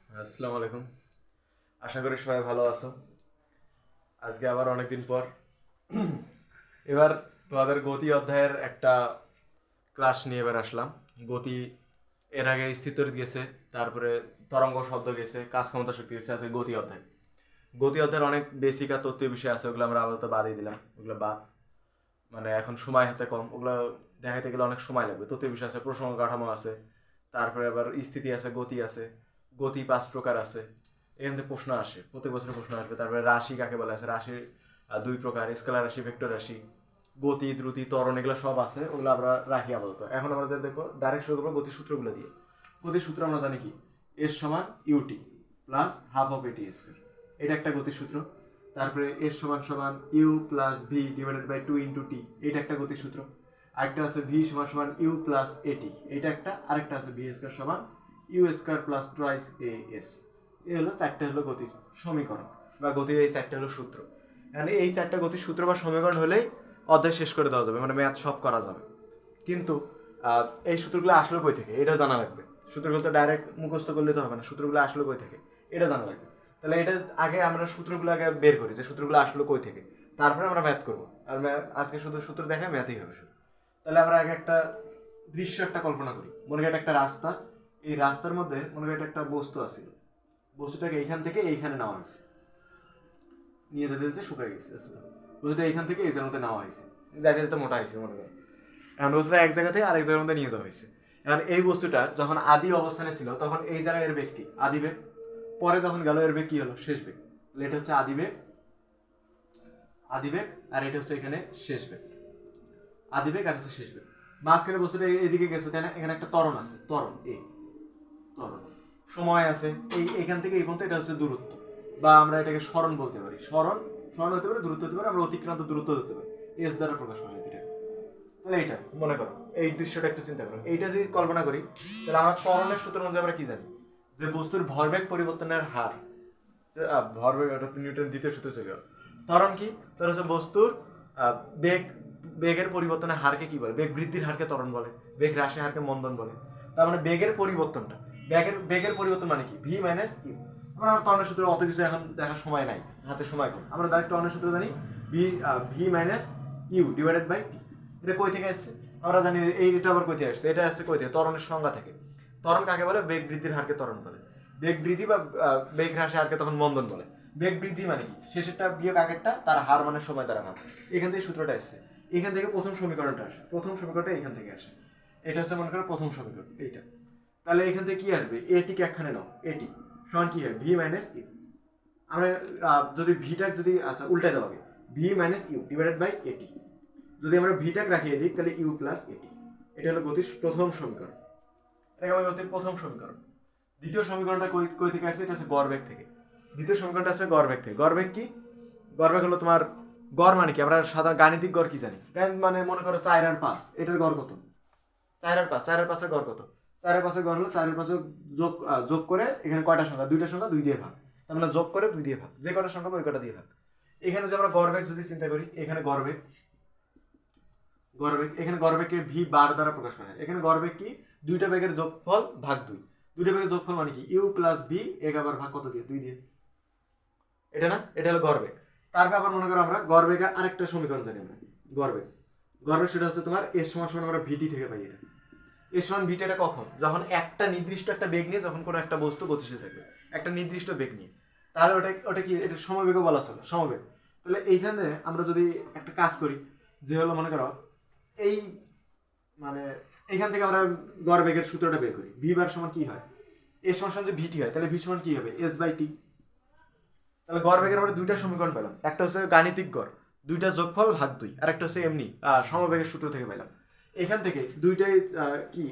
আসসালামু আলাইকুম। আশা করি সবাই ভালো আছো। আজকে আবার অনেকদিন পর এবার তোমাদের গতি অধ্যায়ের একটা ক্লাস নিয়ে এবার আসলাম। গতি এর আগে স্থিতরিত গেছে, তারপরে তরঙ্গ শব্দ গেছে, কাজ ক্ষমতা শক্তি গেছে, আছে গতি অধ্যায়। গতি অধ্যায়ের অনেক বেসিক আর তথ্য বিষয় আছে, ওগুলো আমরা আপাতত বাদই দিলাম। ওগুলো বাদ, মানে এখন সময় হাতে কম, ওগুলো দেখাইতে গেলে অনেক সময় লাগবে। তথ্য বিষয় আছে, প্রসঙ্গ কাঠামো আছে, তারপরে আবার স্থিতি আছে, গতি আছে, গতি 5 প্রকার আছে। এখান থেকে প্রশ্ন আসে, প্রত্যেক বছর প্রশ্ন আসবে। তারপরে রাশি কাকে বলে আছে, রাশি 2 প্রকার, স্কেলার রাশি, ভেক্টর রাশি, গতি, দ্রুতি, ত্বরণ, এগুলো সব আছে। ওগুলো আমরা রাখি আপাতত। এখন আমরা যদি দেখো ডাইরেক্ট শুরু করবো গতির সূত্রগুলো দিয়ে। গতির সূত্র আমরা জানি কি, এস সমান u t plus half of a t square, এটা একটা গতির সূত্র। তারপরে এস সমান সমান you plus v divided by 2 × t, এটা একটা গতির সূত্র। আরেকটা আছে ভি সমান সমান ইউ প্লাস এটি, এটা একটা। আরেকটা আছে ভি স্কোয়ার সমান u square plus twice a s. এই হলো 4টে হলো গতির সমীকরণ, বা গতির এই 4টে হলো সূত্র। মানে এই 4টা গতির সূত্র বা সমীকরণ হলেই অধ্যায় শেষ করে দেওয়া যাবে, মানে ম্যাথ সব করা যাবে। কিন্তু এই সূত্রগুলো আসলে কই থেকে এটা জানা লাগবে। সূত্রগুলো তো ডাইরেক্ট মুখস্থ করলে তো হবে না, সূত্রগুলো আসলে কই থেকে এটা জানা লাগবে। তাহলে এটা আগে আমরা সূত্রগুলো আগে বের করি, যে সূত্রগুলো আসলে কই থেকে, তারপরে আমরা ম্যাথ করবো। আর আজকে শুধু সূত্র দেখায় ম্যাথই হবে শুধু। তাহলে আমরা আগে একটা দৃশ্য একটা কল্পনা করি। মনে করি একটা রাস্তা, এই রাস্তার মধ্যে মনে করি একটা বস্তু আছে। বস্তুটাকে এইখান থেকে এইখানে নেওয়া হয়েছে, নিয়ে যেতে যেতে শুকায় গেছে। বস্তুটা এইখান থেকে এই জায়গাতে নেওয়া হয়েছে, যাইতে যেতে মোটা হয়েছে মনে করো। এখন বস্তুটা এক জায়গা থেকে আরেক জায়গার মধ্যে নিয়ে যাওয়া হয়েছে। এখন এই বস্তুটা যখন আদি অবস্থানে ছিল তখন এই জায়গায় এর বেগ কি, আদি বেগ। পরে যখন গেল এর বেগ কি হলো, শেষ বেগ। এটা হচ্ছে আদি বেগ, আদি বেগ, আর এটা হচ্ছে এখানে শেষ বেগ। আদি বেগ আর হচ্ছে শেষ বেগ। মাঝখানে বস্তুটা এদিকে গেছে, তাই না? এখানে একটা ত্বরণ আছে, ত্বরণ এ, ত্বরণ। সময় আছে এই এখান থেকে এই পর্যন্ত, এটা হচ্ছে দূরত্ব, বা আমরা এটাকে স্মরণ বলতে পারি। স্মরণ, স্মরণ হতে পারে, দূরত্ব হতে পারে, আমরা অতিক্রান্ত দূরত্ব হতে পারি। এস দ্বারা প্রকাশ করা হয় যেটা। তাহলে এইটা মনে করো, এই দৃশ্যটা একটু চিন্তা করো। এইটা যদি কল্পনা করি, তাহলে আমরা ত্বরণের সূত্র অনুযায়ী আমরা কি জানি, যে বস্তুর ভরবেগ পরিবর্তনের হার, ভরবেগ, ওটা নিউটন দ্বিতীয় সূত্র ছিল। ত্বরণ কি, তাহলে হচ্ছে বস্তুর বেগ, বেগের পরিবর্তনের হারকে কি বলে, বেগ বৃদ্ধির হারকে ত্বরণ বলে, বেগ হ্রাসের হারকে মন্দন বলে। তার মানে বেগের পরিবর্তনটা, বেগের পরিবর্তন মানে কি, ভি মাইনাস ইউ। আমরা ত্বরণের সূত্র অত কিছু এখন দেখার সময় নাই, হাতে সময় কম। আমরা ডাইরেক্ট ত্বরণের সূত্র জানি, V minus you divided by T. এটা কই থেকে আসছে আমরা জানি, এটা আবার কই থেকে আসছে, এটা আসছে কই থেকে, ত্বরণের সংজ্ঞা থেকে। ত্বরণ কাকে বলে, বেগ বৃদ্ধির হারকে ত্বরণ বলে। বেগ বৃদ্ধি বা বেগ হ্রাসে হারকে তখন মন্দন বলে। বেগ বৃদ্ধি মানে কি, শেষেরটা বিয়োগ আগেরটা, তার হার মানে সময় দ্বারা ভাগ। এখান থেকে সূত্রটা আসছে, এখান থেকে প্রথম সমীকরণটা আসে, প্রথম সমীকরণটা এখান থেকে আসে। এটা হচ্ছে মনে করো প্রথম সমীকরণ এইটা। তাহলে এখান থেকে কি আসবে, এটিকে একখানে নাও, এটি সমান কি হয়, ভি মাইনাস ইউ। আমরা যদি ভিটা যদি আচ্ছা উল্টাই দেওয়া হবে, v minus you divided by a t. যদি আমরা ভিটাক রাখিয়ে দিই তাহলে ইউ প্লাস এটি। এটা হলো গতির প্রথম সমীকরণ, এটা হলো গতির প্রথম সমীকরণ। দ্বিতীয় সমীকরণটা কই থেকে আসছে, এটা হচ্ছে গড়বেগ থেকে। দ্বিতীয় সমীকরণটা আছে গড়বেগ থেকে। গড়বেগ কি, গড়বেগ হলো তোমার, গড় মানে কি, আমরা সাধারণ গাণিতিক গড় কি জানি, মানে মনে করো 4 আর 5, এটার গড় কত, 4 আর 5, 4 আর 5 এর গড় কত, 4 আর 5 এর গড় হলো 4 আর 5 যোগ, যোগ করে এখানে কয়টা সংখ্যা, দুইটা সংখ্যা, 2 দিয়ে ভাগ। তার মানে যোগ করে 2 দিয়ে ভাগ, যে কয়টা সংখ্যা ওই কয়টা দিয়ে ভাগ। এখানে যে আমরা গড়বেগ যদি চিন্তা করি, এখানে গড়বেগ, গড়বেগ এখানে গড়বেগকে ভি বার দ্বারা প্রকাশ করা হয়। এখানে গড়বেগ কি, দুইটা বেগের যোগফল ভাগ 2। দুইটা বেগের যোগফল মানে কি, ইউ প্লাস ভি, এক আবার ভাগ কত দিয়ে, 2 দিয়ে। এটা না, এটা হলো গড়বেগ। তারপর আবার মনে করো আমরা গড়বেগের আরেকটা সমীকরণ জানি আমরা, গড়বেগ, গড়বেগ সেটা হচ্ছে তোমার এর সমান সমান আমরা ভিটি থেকে পাই। এটা এর সমান ভিটি, এটা কখন, যখন একটা নির্দিষ্ট একটা বেগ নিয়ে, যখন কোনো একটা বস্তু গতিশীল থাকবে একটা নির্দিষ্ট বেগ নিয়ে, তাহলে ওটা ওটা কি, এটা সমবেগও বলা চলে, সমবেগ। তাহলে এইখানে আমরা যদি একটা কাজ করি, যে হলো মনে করো এই, মানে এখান থেকে আমরা গড়বেগের সূত্রটা বের করি, ভি বার সমান কি হয়, এর সমান সমান যে ভিটি হয়, তাহলে ভি সমান কি হবে, এস বাই টি। তাহলে গড়বেগের আমরা দুইটা সমীকরণ পেলাম, একটা হচ্ছে গাণিতিক গড়, দুইটা যোগফল ভাগ 2, আর একটা হচ্ছে এমনি সমবেগের সূত্র থেকে পেলাম। এখান থেকে দুইটাই কি,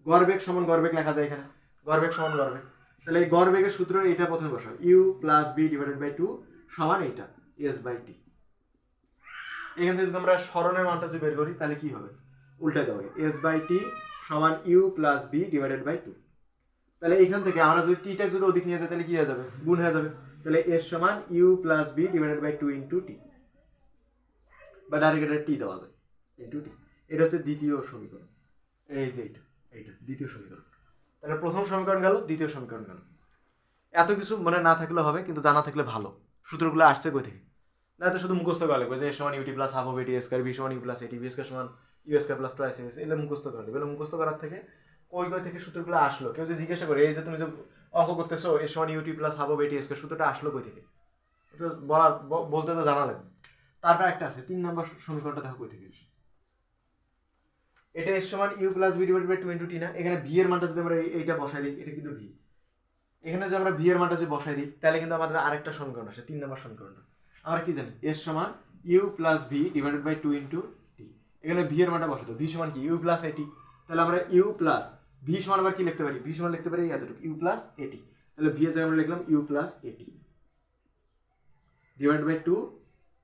গড়বেগ সমান গড়বেগ লেখা যায় এখানে, গড়বেগ সমান গড়বেগ। তাহলে এই গড়বেগের সূত্র এটা প্রথমে বসাও, u plus B divided by 2 সমান এইটা এস বাই টি। এখান থেকে যদি আমরা স্মরণের মানটা যদি বের করি, তাহলে কি হবে, উল্টা দেওয়া হবে, এস বাই টি সমান you plus B divided by 2। তাহলে এখান থেকে আমরা যদি টিটা যদি ওদিক নিয়ে যাই, তাহলে কি হয়ে যাবে, গুণ হয়ে যাবে। তাহলে এস সমান you plus B divided by 2 into T, বা ডাইরেক্ট এটা টি দেওয়া যায়, ইন্টু টি। এটা হচ্ছে দ্বিতীয় সমীকরণ। এই যে এইটা, এইটা দ্বিতীয় সমীকরণ। তাহলে প্রথম সমীকরণ গেল, দ্বিতীয় সমীকরণ গেল। এত কিছু মনে না থাকলে হবে, কিন্তু জানা থাকলে ভালো সূত্রগুলো আসছে কই থেকে। না তো শুধু মুখস্থ করা লাগবে যে এ সমান u t plus half of a t square, v সমান you plus a t, v square সমান u square plus twice s, এগুলো মুখস্থ করা লাগবে। এগুলো মুখস্থ করার থেকে কই থেকে সূত্রগুলো আসলো, কেউ যে জিজ্ঞাসা করে এই যে তুমি যে অঙ্ক করতেছো এ সমান u t plus half of a t square, সূত্রটা আসলো কই থেকে, এটা বলতে তো জানা লাগবে। তারপর একটা আছে 3 নম্বর সমীকরণটা দেখো কই থেকে আসে। এটা এর সমান you plus B divided by 2 into t না, এখানে ভি এর মানটা যদি আমরা এইটা বসাই দিই, এটা কিন্তু ভি, এখানে যদি আমরা ভি এর মানটা যদি বসাই দিই তাহলে কিন্তু আমাদের আরেকটা সমীকরণ আসে, 3 নম্বর সমীকরণটা। আমরা কি জানি এর সমান you plus v divided by 2 into t. এখানে ভি এর মানটা বসাতে, ভি সমান কি ইউ প্লাস এটি, তাহলে আমরা ইউ প্লাস ভি সমান আবার কি লিখতে পারি, ভি সমান লিখতে পারি এতটুকু ইউ প্লাস এটি, তাহলে ভি এর জায়গায় আমরা লিখলাম ইউ প্লাস এটি ডিভাইডেড বাই 2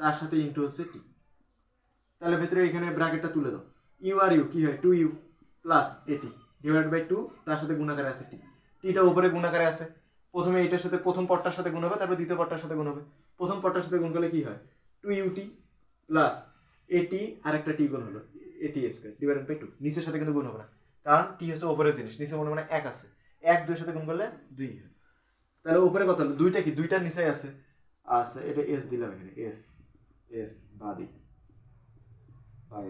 তার সাথে ইনটু হচ্ছে টি। তাহলে ভিতরে এখানে ব্র্যাকেটটা তুলে দাও, ইউ আর ইউ কি হয় 2u প্লাস এটি ডিভাইড বাই 2 তার সাথে গুণাকারে আছে টি, টিটা উপরে গুণাকারে আছে, প্রথমে এটার সাথে প্রথম পদটার সাথে গুণ হবে, তারপর দ্বিতীয় পদটার সাথে গুণ হবে। প্রথম পদটার সাথে গুণ করলে কি হয় 2ut প্লাস এটি আর একটা টি গুণ হলো এটি স্কয়ার ডিভাইডেড বাই 2, নিচের সাথে কিন্তু গুণ হবে না কারণ টি হচ্ছে উপরের জিনিস, নিচে মনে মানে 1 আছে, 1 2 এর সাথে গুণ করলে 2 হয়। তাহলে উপরে কত হলো দুইটা, কি দুইটার নিচে আছে, আচ্ছা এটা এস দিলাম এখানে, এস এস বাদি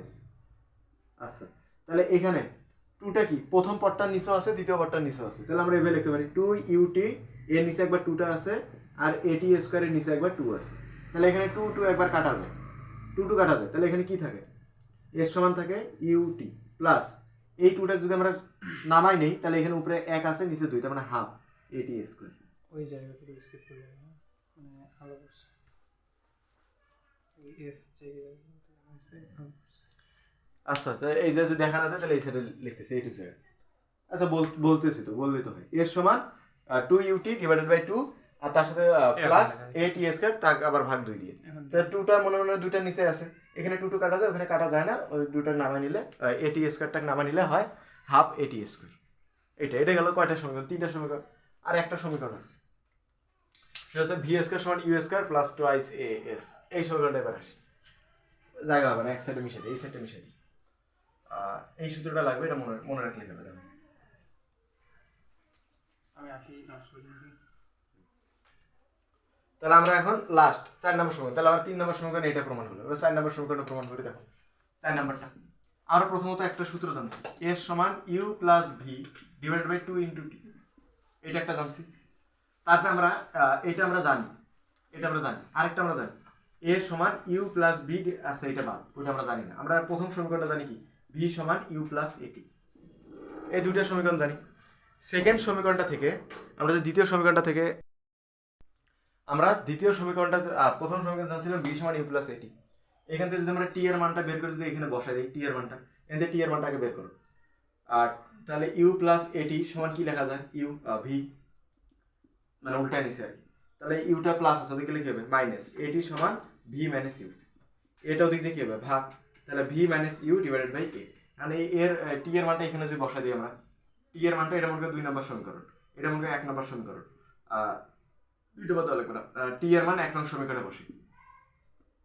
এস। আচ্ছা তাহলে এখানে টুটা কি প্রথম পদটার নিচেও আছে, দ্বিতীয় পদটার নিচেও আছে, তাহলে আমরা এভাবে লিখতে পারি 2ut এর নিচে একবার 2টা আছে আর এটি স্কয়ারের নিচে একবার 2 আছে, তাহলে এখানে 2 2 একবার কাটা যায়, 2 2 কাটা যায়, তাহলে এখানে কি থাকে এর সমান থাকে ut প্লাস এই 2টা যদি আমরা নামাই নেই তাহলে এখানে উপরে 1 আছে নিচে 2, তার মানে হাফ এটি স্কয়ার। ওই জায়গাটুকু স্কিপ করে যাবে, মানে আলো করছে এস আচ্ছা তো এই যে যদি দেখানো যায় তাহলে এই সাইডে লিখতেছি এইটুকু জায়গা। আচ্ছা বলতেছি তো বললেই তো হয়, এর সমান 2ut ডিভাইডেড বাই 2 আর তার সাথে প্লাস at স্কয়ার তার আবার ভাগ 2 দিয়ে, তাহলে 2টা মনে মনে দুইটার নিচে আছে, এখানে 2 2 কাটা যায়, ওখানে কাটা যায় না, ওই দুইটা নামাই নিলে at স্কয়ারটাকে নামাই নিলে হয় হাফ at স্কয়ার। এটা গেল কয়টা সমীকরণ, 3টা সমীকরণ। আর একটা সমীকরণ আছে সেটা হচ্ছে ভি স্কয়ার সমান u square plus twice a s, এই সমীকরণটা এবার আসি, জায়গা হবে না এক সাইডে মিশিয়ে দিই, এই সাইডে মিশিয়ে দিই, এই সূত্রটা লাগবে, এটা মনে রাখলে হবে। আমি আসি নষ্ট করি। তাহলে আমরা এখন লাস্ট 4 নম্বর সমীকরণ, তাহলে আমরা 3 নম্বর সমীকরণ এটা প্রমাণ হলো, এবার 4 নম্বর সমীকরণটা প্রমাণ করে দেখো। 4 নম্বরটা আমরা প্রথমত একটা সূত্র জানছি, s সমান u plus v divided by 2 into t, এটা একটা জানছি। তারপরে আমরা এটা আমরা জানি, আরেকটা আমরা জানি a সমান u প্লাস v, আচ্ছা এটা বাদ, ওটা আমরা জানি না। আমরা প্রথম সমীকরণটা জানি কি v সমান u প্লাস at, এই দুইটা সমীকরণ জানি। সেকেন্ড সমীকরণটা থেকে আমরা যে দ্বিতীয় সমীকরণটা থেকে আমরা দ্বিতীয় সমীকরণটা প্রথম সমীকরণ জানছিলাম b সমান u প্লাস at, এখান থেকে যদি আমরা t এর মানটা বের করে যদি এখানে বসাই দিই, t এর মানটা এখান থেকে t এর মানটা আগে বের করো, আর তাহলে u প্লাস at সমান কি লেখা যায় u v, মানে উল্টায় নিছে আর কি, তাহলে ইউটা প্লাস আছে ওদিকে লিখে হবে মাইনাস, at সমান v মাইনাস u, এটা ওদিকে কি হবে ভাগ, তাহলে v minus u divided by a, মানে এর t এর মানটা এখানে যদি বসাই দিই আমরা, t এর মানটা এটা মনে করো 2 নম্বর সমীকরণ, এটা মনে করো 1 নম্বর সমীকরণ, দুইটা বাদ লাগবে না, t এর মান 1 নং সমীকরণে বসে,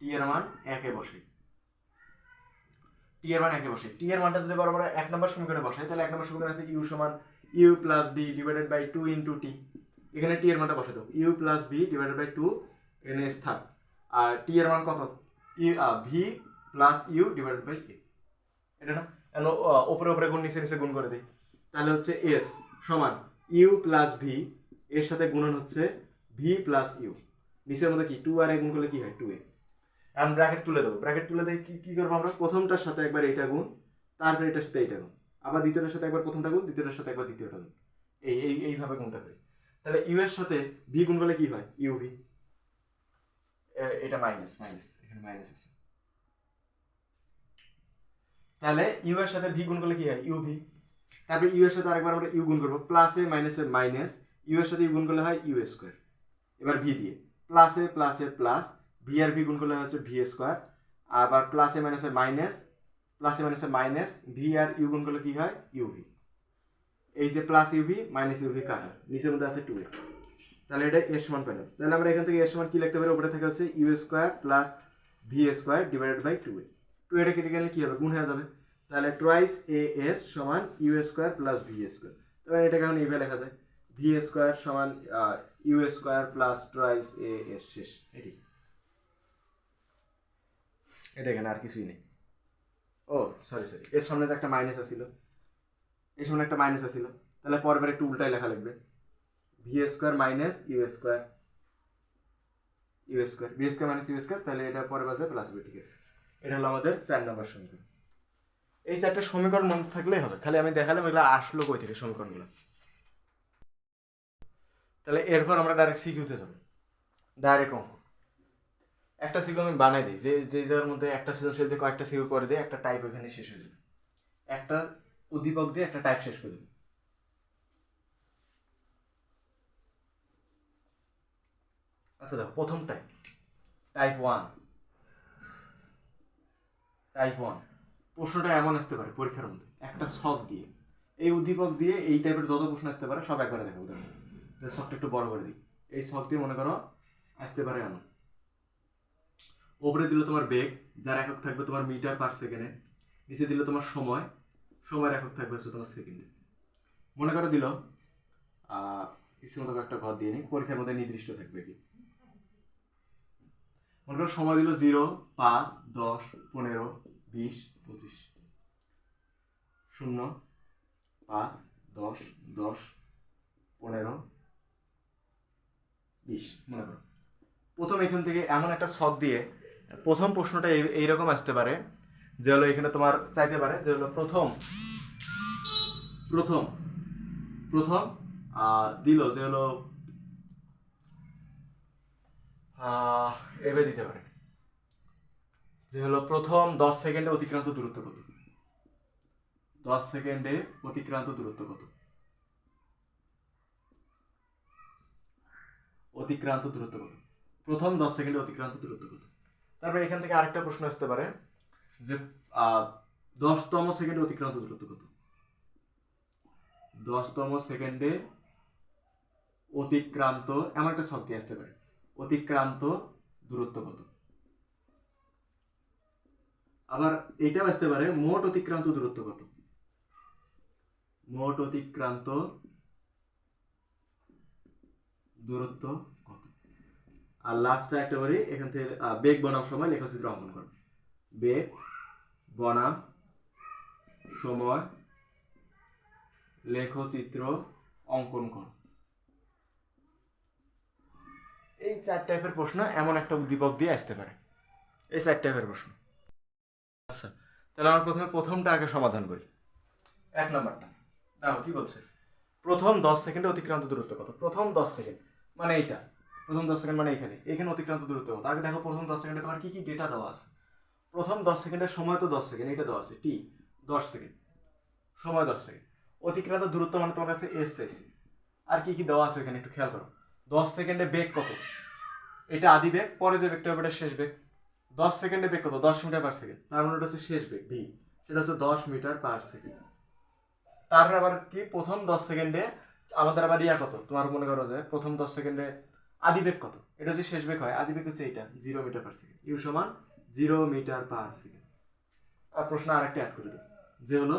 t এর মান 1 এ বসে, t এর মান 1 এ বসে, t এর মানটা যদি আমরা 1 নম্বর সমীকরণে বসাই তাহলে 1 নম্বর সমীকরণ আছে u সমান u plus b divided by 2 into t, এখানে t এর মানটা বসাই দাও u plus b divided by 2 এখানে s থাক, আর t এর মান কত v plus u divided by a, এটা না উপরে উপরে গুণ নিচে নিচে গুণ করে দেই, তাহলে হচ্ছে s সমান u প্লাস v এর সাথে গুণন হচ্ছে v প্লাস u, নিচের মধ্যে কি 2 আর a গুণ করলে কি হয় 2a, এখন ব্র্যাকেট তুলে দেবো, ব্র্যাকেট তুলে দিয়ে কি করবো আমরা প্রথমটার সাথে একবার এটা গুণ, তারপর এটার সাথে এটা গুণ, আবার দ্বিতীয়টার সাথে একবার প্রথমটা গুণ, দ্বিতীয়টার সাথে একবার দ্বিতীয়টা গুণ, এইভাবে গুণটা করি। তাহলে ইউ এর সাথে ভি গুণ করলে কি হয় uv, এটা মাইনাস মাইনাস এখানে মাইনাস আছে, তাহলে ইউ এর সাথে ভি গুণ করলে কি হয় uv, তারপর ইউ এর সাথে আরেকবার আমরা ইউ গুণ করব, প্লাসে মাইনাসে মাইনাস, ইউ এর সাথে ইউ গুণ করলে হয় ইউ স্কয়ার, এবার ভি দিয়ে প্লাসে প্লাসে প্লাস, ভি আর ভি গুণ করলে হচ্ছে ভি স্কয়ার, আবার প্লাসে মাইনাসে মাইনাস, প্লাসে মাইনাসে মাইনাস, ভি আর ইউ গুণ করলে কি হয় ইউভি, এই যে প্লাস ইউভি মাইনাস ইউভি কাটা, নিচের মধ্যে আছে 2a, তাহলে এটা এর সমান পেলাম। তাহলে আমরা এখান থেকে এর সমান কি লিখতে পারি, উপরে থেকে হচ্ছে u square plus v square divided by 2a, 2 এটা কেটে গেলে কি হবে গুণ হয়ে যাবে, তাহলে টুয়াইস এ এস সমান u square plus v square, তাহলে এটাকে এখন এইভাবে লেখা যায় ভি স্কোয়ার সমান u square plus twice a s শেষ। এটা এখানে আর কিছুই নেই। ও সরি এর সামনে তো একটা মাইনাস আছিল, এর সামনে একটা মাইনাস আছিল, তাহলে পরের একটু উল্টাই লেখা লাগবে, v square minus u square, v square minus u square, তাহলে এটা পরে বাজবে প্লাস হবে। ঠিক আছে, এটা হলো আমাদের 4 নম্বর সমীকরণ। এই 4টা সমীকরণ মনে থাকলেই হবে, খালি আমি দেখালাম এগুলো আসলো কই থেকে সমীকরণগুলো। তাহলে এরপর আমরা ডাইরেক্ট সিকিউতে যাব, ডাইরেক্ট অঙ্ক। একটা সিকিউ আমি বানাই দিই, যে জায়গার মধ্যে একটা সৃজনশীল দিয়ে কয়েকটা সিকিউ করে দিই, একটা টাইপ ওখানে শেষ হয়ে যাবে, একটা উদ্দীপক দিয়ে একটা টাইপ শেষ করে দেবো। আচ্ছা দেখো, প্রথম টাইপ 1, প্রশ্নটা এমন আসতে পারে পরীক্ষার মধ্যে, একটা ছক দিয়ে এই উদ্দীপক দিয়ে এই টাইপের যত প্রশ্ন আসতে পারে সব একবারে দেখাবো। দেখো ছকটা একটু বড় করে দিই, এই ছক দিয়ে মনে করো আসতে পারে এমন, উপরে দিল তোমার বেগ, যার একক থাকবে তোমার মিটার পার সেকেন্ডে, নিচে দিল তোমার সময়ের একক থাকবে হচ্ছে তোমার সেকেন্ডে। মনে করো দিল কিছু মতো একটা ঘর দিয়ে নিই, পরীক্ষার মধ্যে নির্দিষ্ট থাকবে কি, মনে করো সময় দিল 0, 5, 10, 15, 20, 25, 0, 5, 10, 10, 15, 20। মনে করো প্রথম এখান থেকে এমন একটা ছক দিয়ে প্রথম প্রশ্নটা এইরকম আসতে পারে, যে হলো এখানে তোমার চাইতে পারে যে হলো প্রথম দিল যে হলো এভাবে দিতে পারে যে হলো প্রথম 10 সেকেন্ডে অতিক্রান্ত দূরত্ব কত, 10 সেকেন্ডে অতিক্রান্ত দূরত্ব কত, প্রথম 10 সেকেন্ডে অতিক্রান্ত দূরত্ব কত। তারপরে এখান থেকে আরেকটা প্রশ্ন আসতে পারে যে 10তম সেকেন্ডে অতিক্রান্ত দূরত্ব কত, 10তম সেকেন্ডে অতিক্রান্ত, এমন একটা ছক দিয়ে আসতে পারে, অতিক্রান্ত দূরত্ব কত। আবার এটাও আসতে পারে মোট অতিক্রান্ত দূরত্ব কত, মোট অতিক্রান্ত দূরত্ব কত। আর লাস্টে একটা করি, এখান থেকে বেগ বনাম সময় লেখচিত্র অঙ্কন করো, বেগ বনাম সময় লেখচিত্র অঙ্কন করো। এই 4 টাইপের প্রশ্ন এমন একটা উদ্দীপক দিয়ে আসতে পারে, এই 4 টাইপের প্রশ্ন। আচ্ছা, তাহলে আমরা প্রথমটা আগে সমাধান করি। 1 নম্বরটা দেখো কি বলছে, প্রথম 10 সেকেন্ডে অতিক্রান্ত দূরত্ব কত। প্রথম 10 সেকেন্ড মানে এইটা, প্রথম 10 সেকেন্ড মানে এখানে অতিক্রান্ত দূরত্ব কত। আগে দেখো প্রথম 10 সেকেন্ডে তোমার কি কি ডেটা দেওয়া আছে। প্রথম 10 সেকেন্ডের সময় তো 10 সেকেন্ড, এটা দেওয়া আছে টি 10 সেকেন্ড, সময় 10 সেকেন্ড, অতিক্রান্ত দূরত্ব মানে তোমার কাছে এস চাইছে। আর কি কি দেওয়া আছে এখানে একটু খেয়াল করো। 10 সেকেন্ডে বেগ কত, এটা আদি বেগ, পরে যে বেগটা হবে এটা শেষ বেগ। 10 সেকেন্ডে বেগ কত, 10 মিটার পার সেকেন্ড, তার মানে এটা হচ্ছে শেষ বেগ ভি, সেটা হচ্ছে 10 মিটার পার সেকেন্ড। তার আবার কি প্রথম 10 সেকেন্ডে আমাদের আবার ইয়া কত, তোমার মনে করো যে প্রথম 10 সেকেন্ডে আদি বেগ কত, এটা হচ্ছে শেষ বেগ হয়, আদি বেগ হচ্ছে এটা 0 মিটার পার সেকেন্ড, ইউ সমান 0 মিটার পার সেকেন্ড। আর প্রশ্ন আরেকটা অ্যাড করে দেব, যে হলো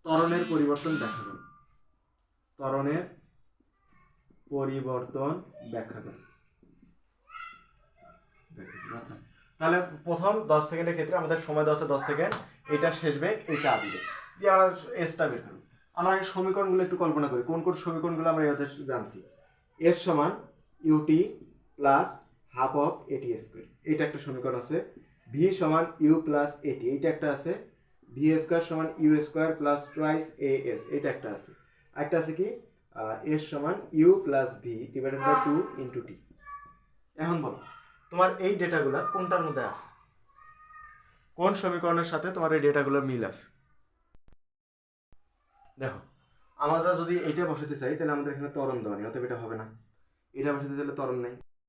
ত্বরণের পরিবর্তন ব্যাখ্যা করো, ত্বরণের পরিবর্তন ব্যাখ্যা করো। আচ্ছা, তাহলে প্রথম 10 সেকেন্ডের ক্ষেত্রে আমাদের সময় দেওয়া আছে 10 সেকেন্ড, এটা শেষ বেগ, এটা আদি বেগ, দিয়ে আমরা এসটা বের করব। আমরা আগে সমীকরণগুলো একটু কল্পনা করি, কোন কোন সমীকরণগুলো আমরা এর জানছি। এস সমান u t plus half of a t square, এটা একটা সমীকরণ আছে। ভি সমান ইউ প্লাস এটি, এইটা একটা আছে। ভি স্কয়ার সমান u square plus twice a s, এটা একটা আছে। একটা আছে কি এস সমান you plus v divided by 2 into t. এখন বলো তোমার এই ডেটাগুলো কোনটার মধ্যে আছে, কোন সমীকরণের সাথে তোমার এই ডেটাগুলো মিল আছে। দেখো আমরা যদি এইটা বসাতে চাই তাহলে আমাদের এখানে ত্বরণ দেওয়া নেই, অতএব এটা হবে না। এটা বসাতে চাইলে ত্বরণ নেই,